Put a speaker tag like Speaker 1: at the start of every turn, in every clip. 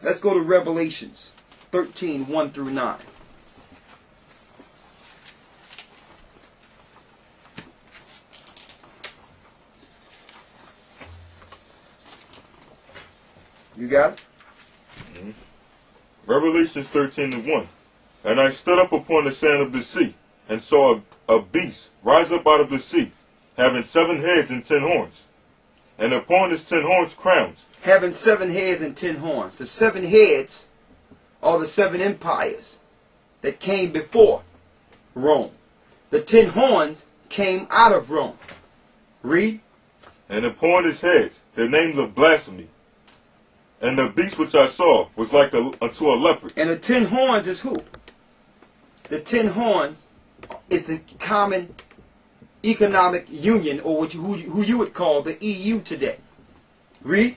Speaker 1: Let's go to Revelations 13, 1 through 9. You got it?
Speaker 2: Mm-hmm. Revelations 13 and 1. And I stood up upon the sand of the sea, and saw a beast rise up out of the sea, having 7 heads and 10 horns. And upon his 10 horns crowns.
Speaker 1: Having 7 heads and 10 horns. The 7 heads are the 7 empires that came before Rome. The 10 horns came out of Rome. Read.
Speaker 2: And upon his heads the names of blasphemy. And the beast which I saw was like unto a leopard.
Speaker 1: And the 10 horns is who? The 10 horns is the common economic union, or who you would call the EU today. Read.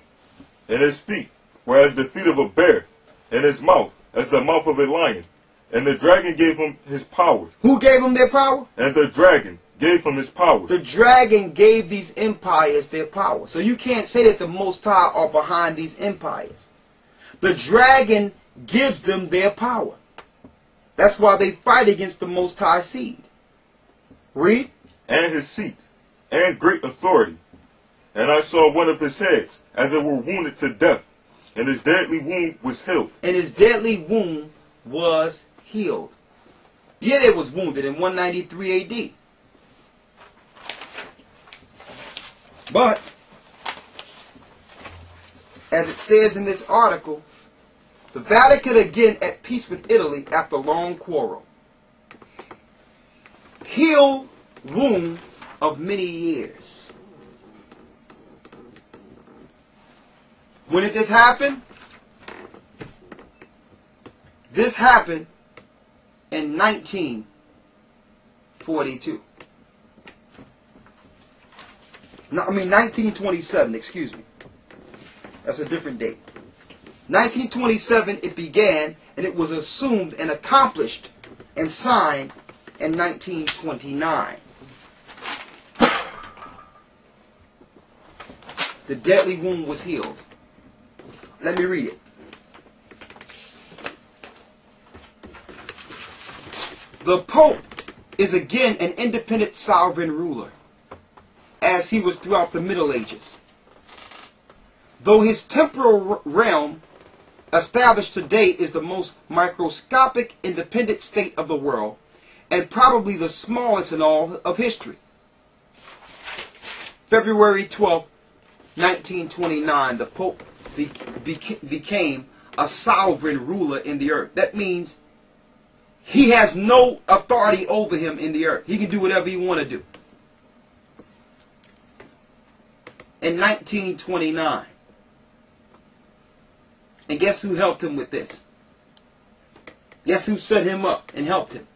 Speaker 2: And his feet were as the feet of a bear, and his mouth as the mouth of a lion. And the dragon gave him his power.
Speaker 1: Who gave him their power?
Speaker 2: And the dragon gave him his power.
Speaker 1: The dragon gave these empires their power. So you can't say that the Most High are behind these empires. The dragon gives them their power. That's why they fight against the Most High seed. Read.
Speaker 2: And his seat, and great authority. And I saw one of his heads, as it were wounded to death, and his deadly wound was healed.
Speaker 1: And his deadly wound was healed. Yeah, it was wounded in 193 AD. But, as it says in this article, the Vatican again at peace with Italy after long quarrel. Heal wound of many years. When did this happen? This happened in 1942. No, 1927, excuse me. That's a different date. 1927 it began, and it was assumed and accomplished and signed in 1929. The deadly wound was healed. Let me read it. The Pope is again an independent sovereign ruler, as he was throughout the Middle Ages. Though his temporal realm established today is the most microscopic independent state of the world, and probably the smallest in all of history. February 12, 1929, the Pope became a sovereign ruler in the earth. That means he has no authority over him in the earth. He can do whatever he want to do. In 1929. And guess who helped him with this? Guess who set him up and helped him?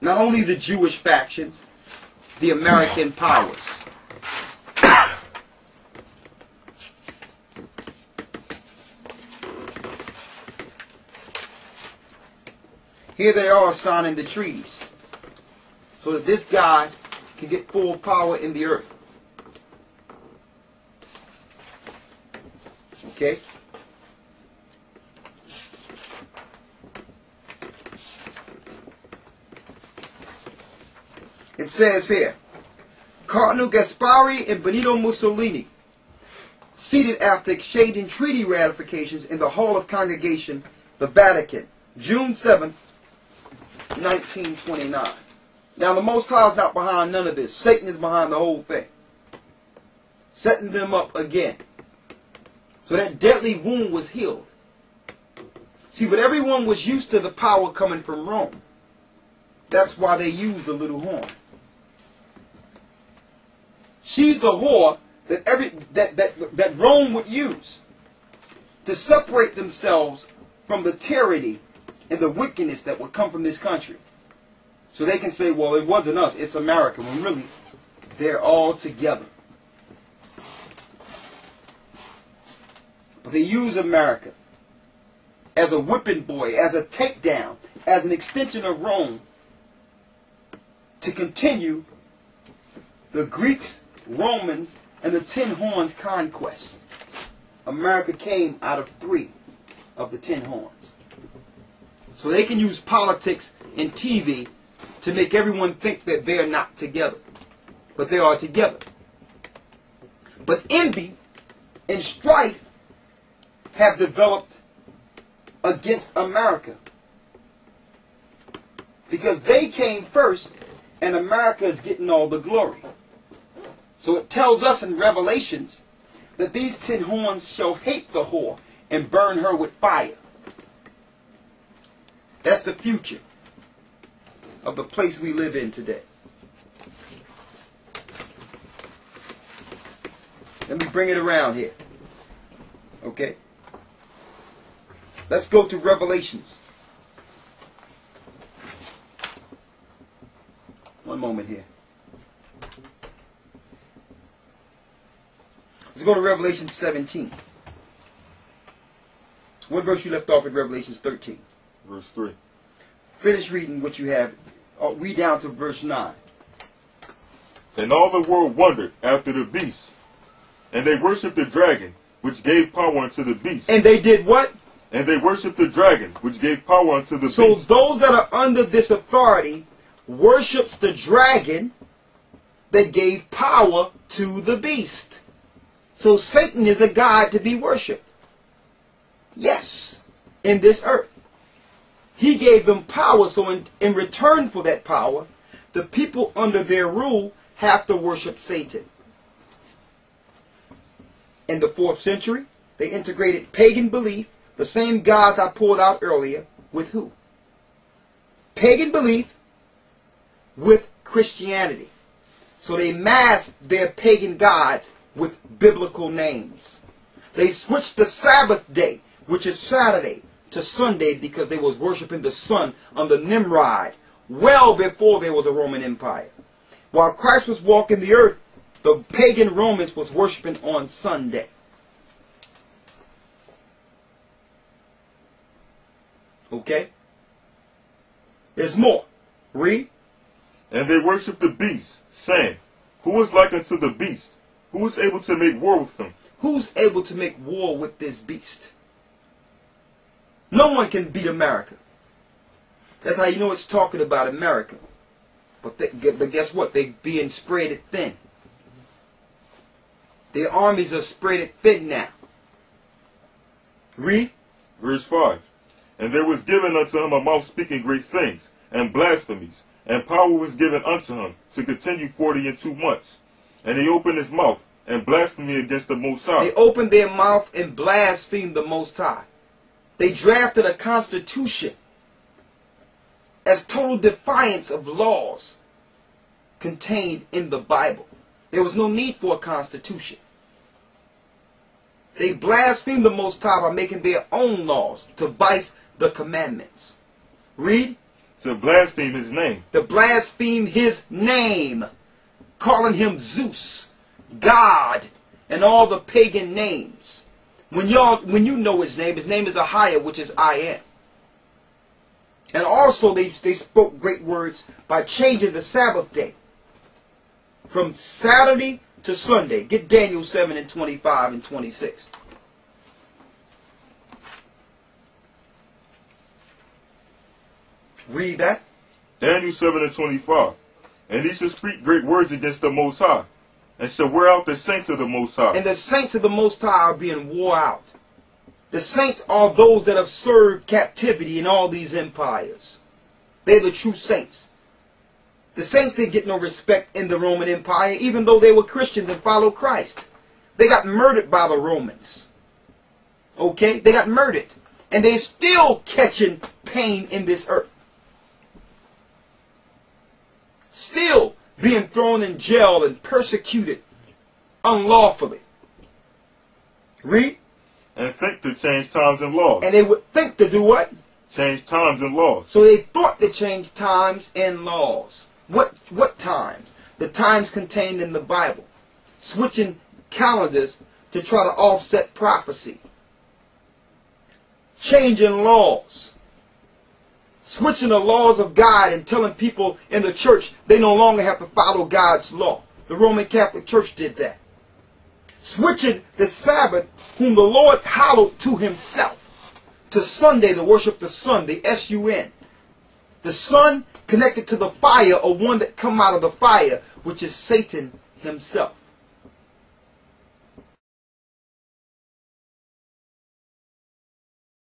Speaker 1: Not only the Jewish factions, the American powers. Here they are signing the treaties so that this guy can get full power in the earth. Okay? It says here, Cardinal Gaspari and Benito Mussolini, seated after exchanging treaty ratifications in the Hall of Congregation, the Vatican, June 7th, 1929. Now the Most High is not behind none of this. Satan is behind the whole thing. Setting them up again. So that deadly wound was healed. See, but everyone was used to the power coming from Rome. That's why they used the little horn. She's the whore that Rome would use to separate themselves from the tyranny and the wickedness that would come from this country. So they can say, well, it wasn't us, it's America, when really they're all together. But they use America as a whipping boy, as a takedown, as an extension of Rome to continue the Greeks, Romans, and the 10 Horns conquest. America came out of 3. of the 10 horns. So they can use politics and TV to make everyone think that they're not together. But they are together. But envy and strife have developed against America. Because they came first and America is getting all the glory. So it tells us in Revelations that these 10 horns shall hate the whore and burn her with fire. That's the future of the place we live in today. Let me bring it around here. Okay? Let's go to Revelations. One moment here. Let's go to Revelation 17. What verse you left off at Revelation 13?
Speaker 2: Verse 3.
Speaker 1: Finish reading what you have. Read down to verse 9.
Speaker 2: And all the world wondered after the beast, and they worshipped the dragon, which gave power unto the beast.
Speaker 1: And they did what?
Speaker 2: And they worshipped the dragon, which gave power unto the beast.
Speaker 1: So those that are under this authority worships the dragon that gave power to the beast. So Satan is a god to be worshipped. Yes, in this earth. He gave them power, so in return for that power, the people under their rule have to worship Satan. In the 4th century, they integrated pagan belief, the same gods I pulled out earlier, with who? Pagan belief with Christianity. So they masked their pagan gods with biblical names. They switched the Sabbath day, which is Saturday, to Sunday because they was worshiping the sun under Nimrod well before there was a Roman Empire. While Christ was walking the earth, the pagan Romans was worshiping on Sunday. Okay? There's more. Read.
Speaker 2: And they worshipped the beast, saying, Who is like unto the beast? Who is able to make war with him?
Speaker 1: Who's able to make war with this beast? No one can beat America. That's how you know it's talking about America. But guess what? They're being spread thin. Their armies are spread thin now. Read.
Speaker 2: Verse 5. And there was given unto him a mouth speaking great things, and blasphemies, and power was given unto him to continue 42 months. And he opened his mouth, and blasphemed against the Most High.
Speaker 1: They opened their mouth and blasphemed the Most High. They drafted a constitution as total defiance of laws contained in the Bible. There was no need for a constitution. They blasphemed the Most High by making their own laws to vice the commandments. Read.
Speaker 2: To blaspheme his name.
Speaker 1: To blaspheme his name. Calling him Zeus, God, and all the pagan names. When you know his name is Ahia, which is I am. And also they spoke great words by changing the Sabbath day from Saturday to Sunday. Get Daniel 7 and 25 and 26. Read that.
Speaker 2: Daniel 7 and 25. And he shall speak great words against the Most High, and shall wear out the saints of the Most High.
Speaker 1: And the saints of the Most High are being wore out. The saints are those that have served captivity in all these empires. They're the true saints. The saints didn't get no respect in the Roman Empire, even though they were Christians and followed Christ. They got murdered by the Romans. Okay? They got murdered. And they're still catching pain in this earth. Still being thrown in jail and persecuted unlawfully. Read.
Speaker 2: And think to change times and laws.
Speaker 1: And they would think to do what?
Speaker 2: Change times and laws.
Speaker 1: So they thought to change times and laws. What times? The times contained in the Bible. Switching calendars to try to offset prophecy. Changing laws. Switching the laws of God and telling people in the church they no longer have to follow God's law. The Roman Catholic Church did that. Switching the Sabbath, whom the Lord hallowed to himself, to Sunday to worship the sun, the S-U-N. The sun connected to the fire, or one that come out of the fire, which is Satan himself.